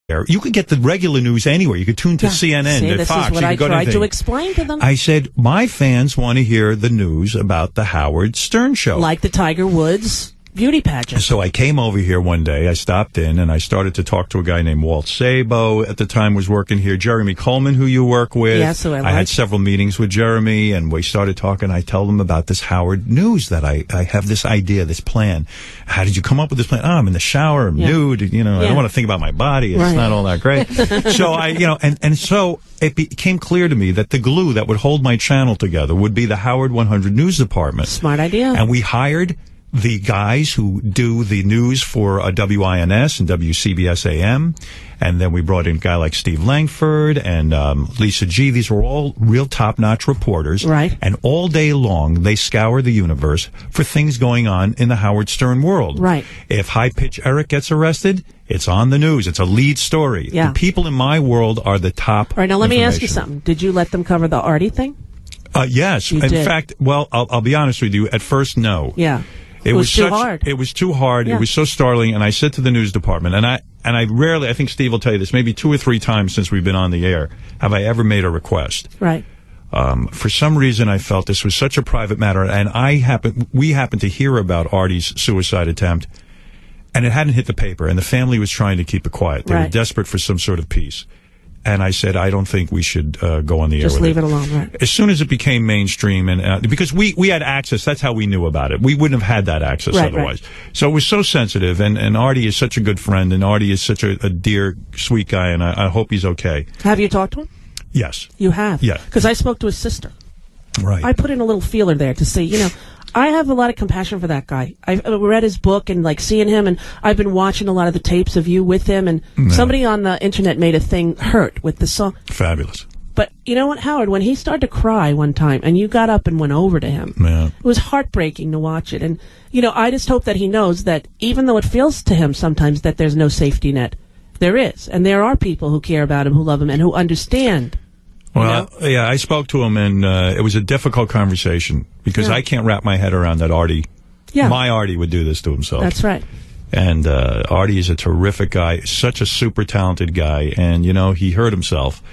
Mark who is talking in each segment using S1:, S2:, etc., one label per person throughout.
S1: You could get the regular news anywhere. You could tune to CNN,
S2: See,
S1: to
S2: this
S1: Fox.
S2: is what I tried to explain to them.
S1: I said, my fans want to hear the news about the Howard Stern show.
S2: Like the Tiger Woods beauty pageant.
S1: So I came over here one day. I stopped in, and I started to talk to a guy named Walt Sabo. At the time was working here. Jeremy Coleman, who you work with.
S2: Yes, who I
S1: had several meetings with Jeremy, and we started talking. I tell them about this Howard News, that I have this idea, this plan. How did you come up with this plan? Oh, I'm in the shower. I'm nude. I don't want to think about my body. It's not all that great. So so it became clear to me that the glue that would hold my channel together would be the Howard 100 News Department.
S2: Smart idea.
S1: And we hired the guys who do the news for WINS and WCBS AM. And then we brought in a guy like Steve Langford and Lisa G. These were all real top-notch reporters.
S2: Right.
S1: And all day long, they scour the universe for things going on in the Howard Stern world.
S2: Right.
S1: If High Pitch Eric gets arrested, it's on the news. It's a lead story.
S2: Yeah.
S1: The people in my world are the top.
S2: All right, now let me ask you something. Did you let them cover the Artie thing?
S1: Yes. In fact, well, I'll be honest with you. At first, no.
S2: Yeah. It was too hard.
S1: It was too hard.
S2: Yeah.
S1: It was so startling. And I said to the news department, and I rarely, I think Steve will tell you this, maybe 2 or 3 times since we've been on the air, have I ever made a request.
S2: Right.
S1: For some reason, I felt this was such a private matter, and we happened to hear about Artie's suicide attempt, and it hadn't hit the paper, and the family was trying to keep it quiet. They were desperate for some sort of peace. And I said, I don't think we should go on the air with it.
S2: Just leave it alone, right?
S1: As soon as it became mainstream, and because we had access, that's how we knew about it. We wouldn't have had that access otherwise. Right. So it was so sensitive, and Artie is such a good friend, and Artie is such a dear, sweet guy, and I hope he's okay.
S2: Have you talked to him?
S1: Yes.
S2: You have?
S1: Yeah.
S2: Because I spoke to his sister.
S1: Right.
S2: I put in a little feeler there to say, I have a lot of compassion for that guy. I've read his book and seeing him, and I've been watching a lot of the tapes of you with him, and somebody on the internet made a thing hurt with the song.
S1: Fabulous.
S2: But you know what, Howard, when he started to cry one time and you got up and went over to him, it was heartbreaking to watch it. And, I just hope that he knows that even though it feels to him sometimes that there's no safety net, there is. And there are people who care about him, who love him, and who understand.
S1: Well, yeah, I spoke to him, and it was a difficult conversation because I can't wrap my head around that Artie, my Artie would do this to himself.
S2: That's right.
S1: And Artie is a terrific guy, such a super talented guy, and, he hurt himself,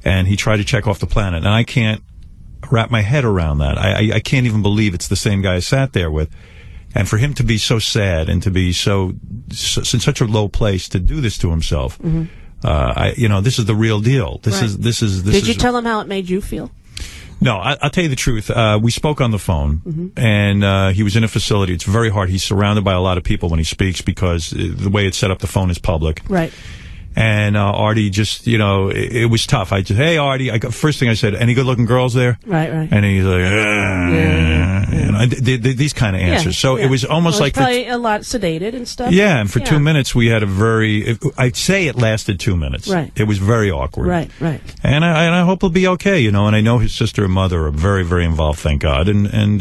S1: and he tried to check off the planet, and I can't wrap my head around that. I can't even believe it's the same guy I sat there with. And for him to be so sad and to be so in such a low place to do this to himself, this is the real deal. This is.
S2: Did you tell him how it made you feel?
S1: No, I'll tell you the truth. We spoke on the phone, and he was in a facility. It's very hard. He's surrounded by a lot of people when he speaks because the way it's set up, the phone is public. Right. And Artie just, it was tough. I just, hey, Artie, first thing I said, any good-looking girls there? Right. And he's like, these kind of answers. So it was almost like...
S2: probably a lot sedated and stuff.
S1: Yeah, and for 2 minutes, we had a I'd say it lasted 2 minutes. Right. It was very awkward. Right. And I hope he'll be okay, and I know his sister and mother are very, very involved, thank God. And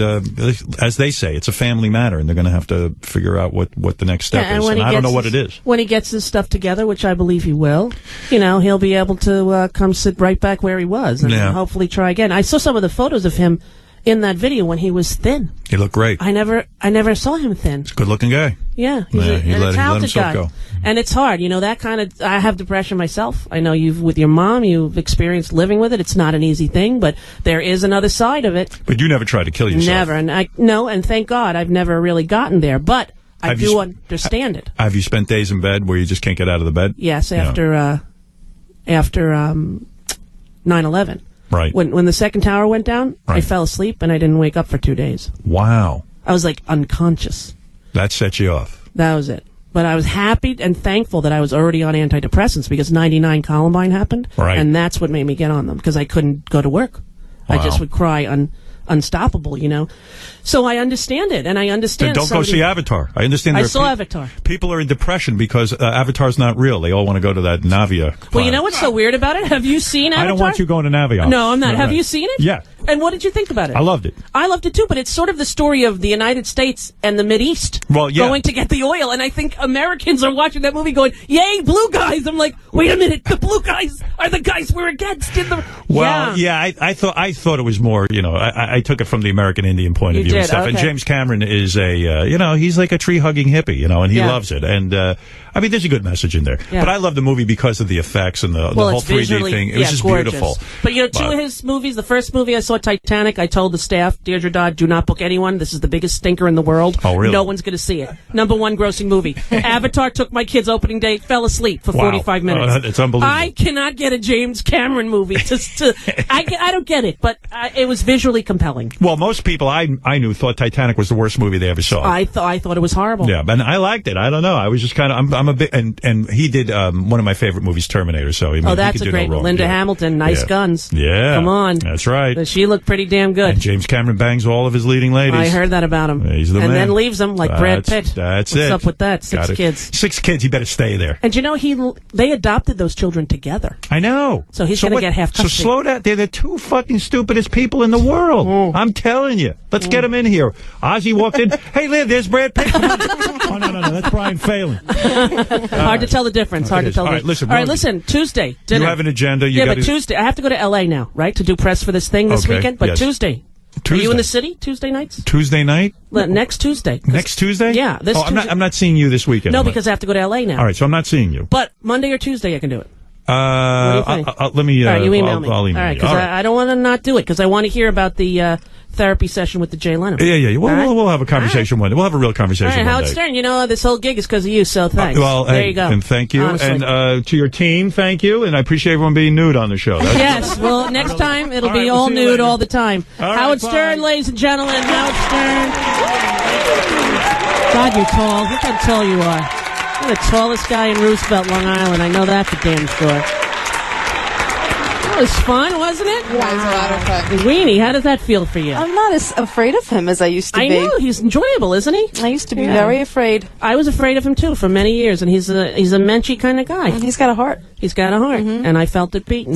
S1: as they say, it's a family matter, and they're going to have to figure out what the next step is. And I don't know what it is. When
S2: he gets his stuff together, which I believe he will, he'll be able to come sit right back where he was and hopefully try again. I saw some of the photos of him in that video when he was thin.
S1: He looked great.
S2: I never saw him thin.
S1: He's a good-looking guy.
S2: Yeah, he's a talented guy. Go. And it's hard, that kind of. I have depression myself. I know with your mom, you've experienced living with it. It's not an easy thing, but there is another side of it.
S1: But you never tried to kill yourself.
S2: Never, and and thank God I've never really gotten there. But I do understand it.
S1: Have you spent days in bed where you just can't get out of the bed?
S2: Yes, after 9/11.
S1: Right.
S2: When the second tower went down, I fell asleep and I didn't wake up for 2 days.
S1: Wow.
S2: I was unconscious.
S1: That set you off.
S2: That was it. But I was happy and thankful that I was already on antidepressants because 99 Columbine happened. Right. And that's what made me get on them because I couldn't go to work. Wow. I just would cry unstoppable, So I understand it, and I understand.
S1: Then don't go see Avatar. I understand.
S2: I saw Avatar.
S1: People are in depression because Avatar's not real. They all want to go to that Navia.
S2: Well, you know what's so weird about it? Have you seen Avatar?
S1: I don't want you going to Navia.
S2: No, I'm not. Have you seen it?
S1: Yeah.
S2: And what did you think about it?
S1: I loved it.
S2: I loved it too, but it's sort of the story of the United States and the Mideast going to get the oil. And I think Americans are watching that movie going, yay, blue guys. I'm like, wait a minute, the blue guys are the guys we're against.
S1: I thought it was more, I took it from the American Indian point of view and stuff. Okay. And James Cameron is he's like a tree-hugging hippie, and he loves it. And, I mean, there's a good message in there. Yeah. But I love the movie because of the effects and the whole 3D thing. It was just gorgeous. Beautiful.
S2: But, two of his movies, the first movie I saw, Titanic, I told the staff, Deirdre Dodd, do not book anyone. This is the biggest stinker in the world.
S1: Oh, really?
S2: No one's going to see it. #1 grossing movie. Avatar took my kids opening day, fell asleep for 45 minutes.
S1: It's unbelievable.
S2: I cannot get a James Cameron movie. I don't get it, but it was visually compelling.
S1: Well, most people I knew thought Titanic was the worst movie they ever saw.
S2: I thought it was horrible.
S1: Yeah, and I liked it. I don't know. I was just kind of, I'm a bit, and he did one of my favorite movies, Terminator, so he
S2: that's a great one. Linda Hamilton, nice guns.
S1: Yeah.
S2: Come on.
S1: That's right.
S2: She looked pretty damn good.
S1: And James Cameron bangs all of his leading ladies.
S2: I heard that about him.
S1: He's the man.
S2: And then leaves them like Brad Pitt.
S1: What's
S2: up with that? 6 kids.
S1: 6 kids, he better stay there.
S2: And they adopted those children together.
S1: I know.
S2: So he's going to get half custody.
S1: So slow down. They're the 2 fucking stupidest people in the world. I'm telling you. Let's get them in here. Ozzy walked in. Hey, Liv, there's Brad Pitt. Oh, no. That's Brian Phelan.
S2: Hard to tell the difference. All right, listen. Tuesday, dinner.
S1: You have an agenda.
S2: But Tuesday. I have to go to L.A. now, right, to do press for this thing this weekend. But Tuesday. Are you in the city Tuesday nights?
S1: Tuesday night?
S2: Next Tuesday.
S1: Next Tuesday?
S2: Yeah.
S1: I'm not seeing you this weekend.
S2: No, because I have to go to L.A. now.
S1: All right, so I'm not seeing you.
S2: But Monday or Tuesday I can do it.
S1: What do you think? Let me.
S2: All right, you email me.
S1: I'll email
S2: all right, because I don't want to not do it because I want to hear about the therapy session with the Jay Leno.
S1: Yeah. We'll have a conversation one day. We'll have a real conversation one day.
S2: Howard Stern, this whole gig is because of you, so thanks.
S1: There
S2: you go.
S1: And thank you.
S2: Honestly.
S1: And to your team, thank you. And I appreciate everyone being nude on the show.
S2: Yes, well, next time it'll be all nude all the time. Howard Stern, ladies and gentlemen. Howard Stern. God, you're tall. Look how tall you are. You're the tallest guy in Roosevelt, Long Island. I know that for damn sure. It was fun, wasn't it?
S3: Yeah, it was a lot of fun.
S2: Weenie, how does that feel for you?
S3: I'm not as afraid of him as I used to be.
S2: I know, he's enjoyable, isn't he?
S3: I used to be very afraid.
S2: I was afraid of him, too, for many years, and he's a menschy kind of guy.
S3: And he's got a heart.
S2: He's got a heart, and I felt it beating.